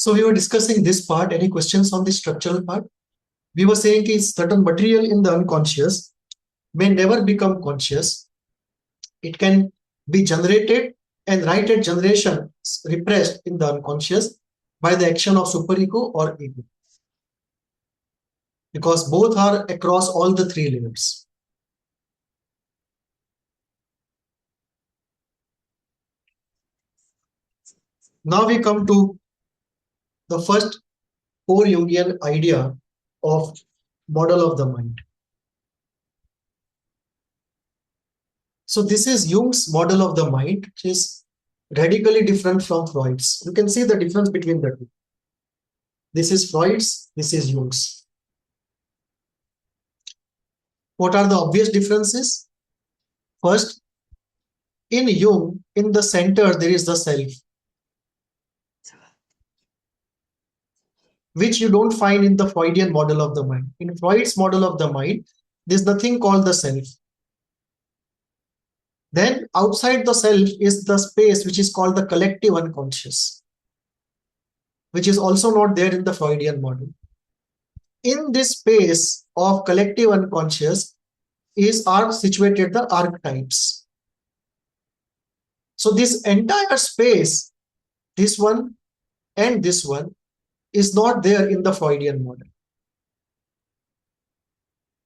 So we were discussing this part. Any questions on the structural part? We were saying that certain material in the unconscious may never become conscious. It can be generated and right at generation repressed in the unconscious by the action of superego or ego. Because both are across all the three layers. Now we come to the first core Jungian idea of model of the mind. So this is Jung's model of the mind, which is radically different from Freud's. You can see the difference between the two. This is Freud's, this is Jung's. What are the obvious differences? First, in Jung, in the center, there is the self, which you don't find in the Freudian model of the mind. In Freud's model of the mind, there's nothing called the self. Then outside the self is the space which is called the collective unconscious, which is also not there in the Freudian model. In this space of collective unconscious are situated the archetypes. So this entire space, this one and this one, is not there in the Freudian model.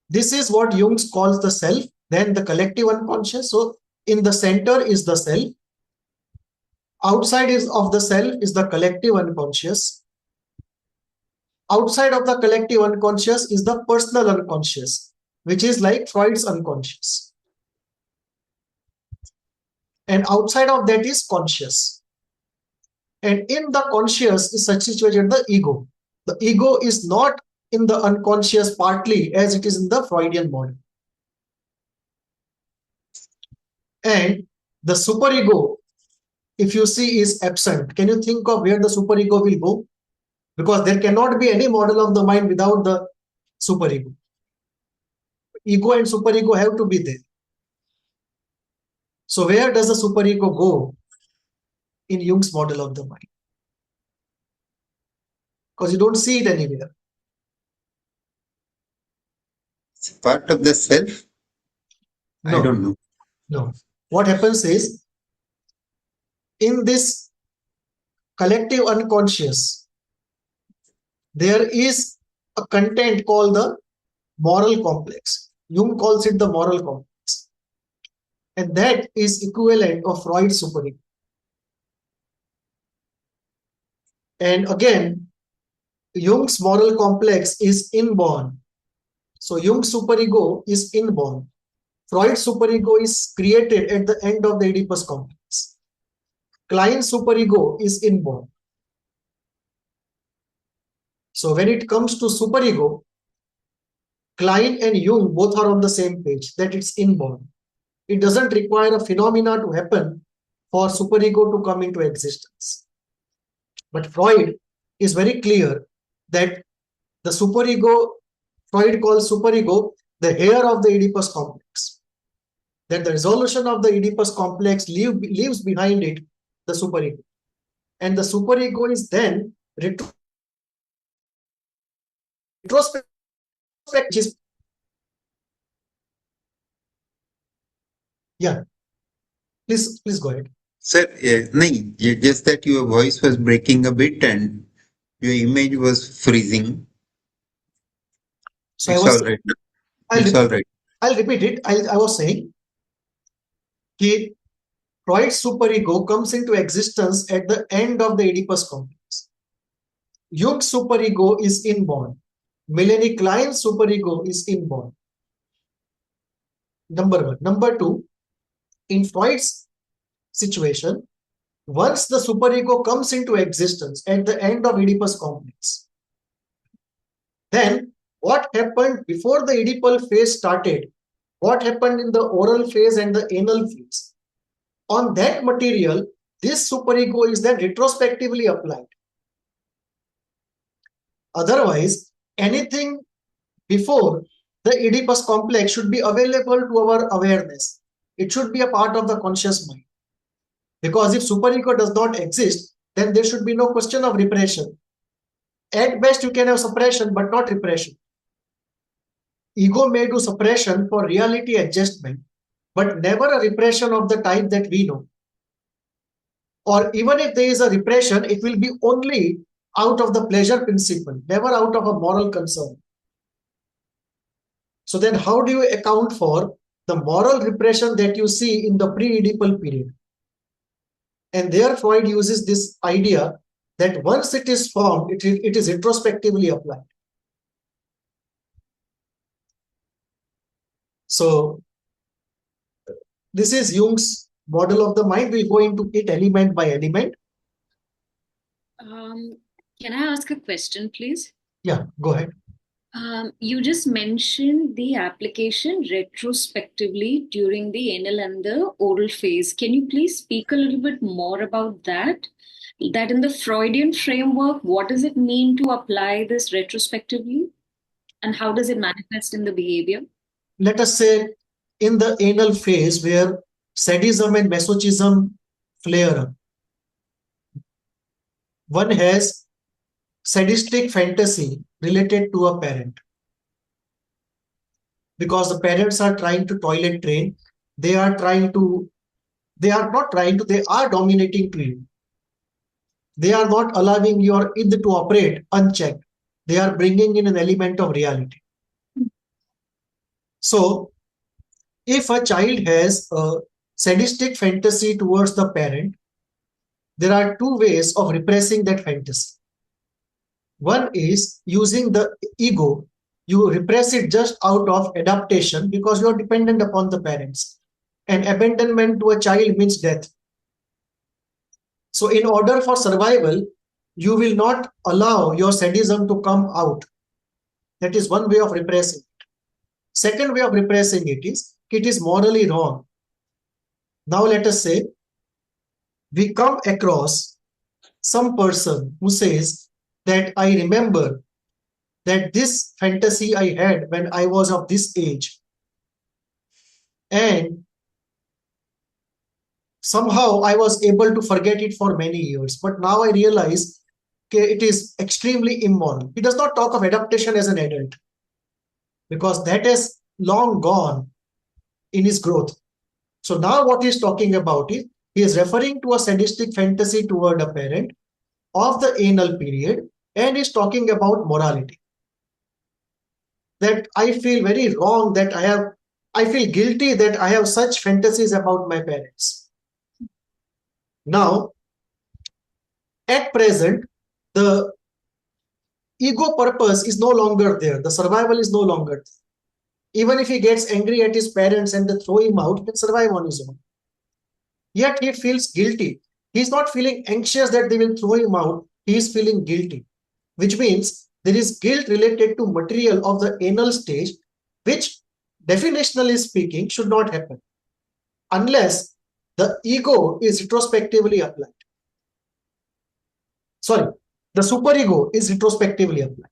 This is what Jung calls the self, then the collective unconscious. So in the center is the self. Outside of the self is the collective unconscious. Outside of the collective unconscious is the personal unconscious, which is like Freud's unconscious. And outside of that is conscious. And in the conscious is situated the ego. The ego is not in the unconscious partly as it is in the Freudian model. And the superego, if you see, is absent. Can you think of where the superego will go? Because there cannot be any model of the mind without the superego. Ego and superego have to be there. So where does the superego go in Jung's model of the mind? Because you don't see it anywhere. It's part of the self? No. I don't know. No. What happens is, in this collective unconscious, there is a content called the moral complex. Jung calls it the moral complex. And that is equivalent of Freud's superego. And again, Jung's moral complex is inborn. So Jung's superego is inborn. Freud's superego is created at the end of the Oedipus complex. Klein's superego is inborn. So when it comes to superego, Klein and Jung both are on the same page, that it's inborn. It doesn't require a phenomena to happen for superego to come into existence. But Freud is very clear that the superego, Freud calls superego the hair of the Oedipus complex. That the resolution of the Oedipus complex leaves behind it the superego. And the superego is then retrospective. Yeah, please go ahead. Sir, just that your voice was breaking a bit and your image was freezing. So it's all right. It's all right. I'll repeat it. I was saying that Freud's superego comes into existence at the end of the Oedipus complex. Jung's superego is inborn. Melanie Klein's superego is inborn. Number one. Number two, in Freud's situation, once the superego comes into existence at the end of Oedipus complex, then what happened before the Oedipal phase started, what happened in the oral phase and the anal phase, on that material, this superego is then retrospectively applied. Otherwise, anything before the Oedipus complex should be available to our awareness. It should be a part of the conscious mind. Because if superego does not exist, then there should be no question of repression. At best, you can have suppression, but not repression. Ego may do suppression for reality adjustment, but never a repression of the type that we know. Or even if there is a repression, it will be only out of the pleasure principle, never out of a moral concern. So then how do you account for the moral repression that you see in the pre-Oedipal period? And there Freud uses this idea that once it is formed, it is introspectively applied. So this is Jung's model of the mind. We'll go into it element by element. Can I ask a question, please? Yeah, go ahead. You just mentioned the application retrospectively during the anal and the oral phase. Can you please speak a little bit more about that? That in the Freudian framework, what does it mean to apply this retrospectively? And how does it manifest in the behavior? Let us say in the anal phase where sadism and masochism flare up, one has sadistic fantasy related to a parent. Because the parents are trying to toilet train, they are dominating to you. They are not allowing your id to operate unchecked. They are bringing in an element of reality. So, if a child has a sadistic fantasy towards the parent, there are two ways of repressing that fantasy. One is using the ego. You repress it just out of adaptation because you are dependent upon the parents. And abandonment to a child means death. So in order for survival, you will not allow your sadism to come out. That is one way of repressing it. Second way of repressing it is morally wrong. Now let us say we come across some person who says that I remember that this fantasy I had when I was of this age, and somehow I was able to forget it for many years, but now I realize it is extremely immoral. He does not talk of adaptation as an adult because that has long gone in his growth. So now what he's talking about is he is referring to a sadistic fantasy toward a parent of the anal period, and is talking about morality. That I feel very wrong that I feel guilty that I have such fantasies about my parents. Now, at present, the ego purpose is no longer there. The survival is no longer there. Even if he gets angry at his parents and they throw him out, he can survive on his own. Yet he feels guilty. He's not feeling anxious that they will throw him out. He is feeling guilty, which means there is guilt related to material of the anal stage, which definitionally speaking should not happen unless the ego is retrospectively applied. Sorry, the superego is retrospectively applied.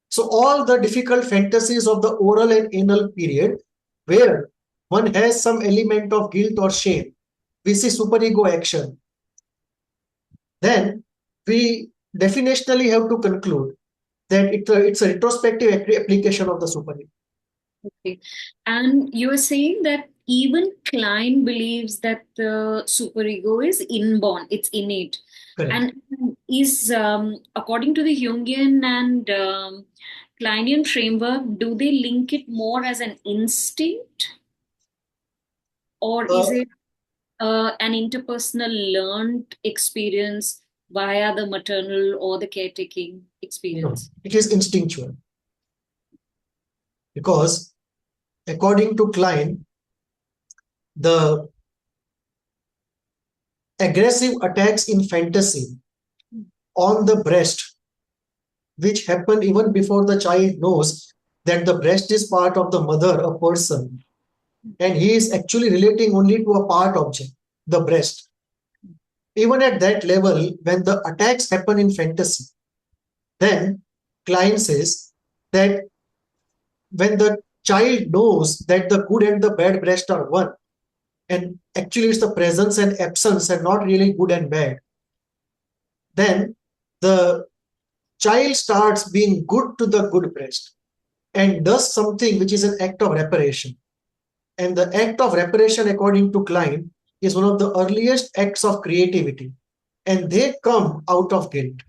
So all the difficult fantasies of the oral and anal period where one has some element of guilt or shame, we see superego action. Then we definitionally have to conclude that it's a retrospective application of the superego. Okay. And you were saying that even Klein believes that the superego is inborn, it's innate. Correct. And is, according to the Jungian and Kleinian framework, do they link it more as an instinct? Or is it an interpersonal learned experience via the maternal or the caretaking experience? No, it is instinctual. Because according to Klein, the aggressive attacks in fantasy on the breast, which happen even before the child knows that the breast is part of the mother, a person, and he is actually relating only to a part object, the breast. Even at that level, when the attacks happen in fantasy, then Klein says that when the child knows that the good and the bad breast are one, and actually it's the presence and absence and not really good and bad, then the child starts being good to the good breast and does something which is an act of reparation. And the act of reparation, according to Klein, is one of the earliest acts of creativity. And they come out of guilt.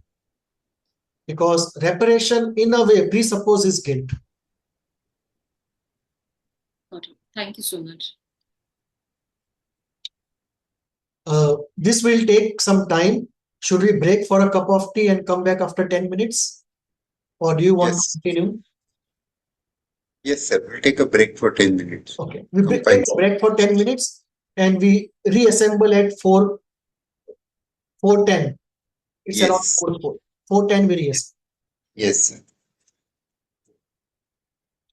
Because reparation, in a way, presupposes guilt. Got it. Thank you so much. This will take some time. Should we break for a cup of tea and come back after 10 minutes? Or do you want Yes. to continue? Yes, sir. We'll take a break for 10 minutes. Okay. We take Combine. a break for 10 minutes and we reassemble at 4:10. It's around Yes. 4:10 we reassemble. Yes, sir.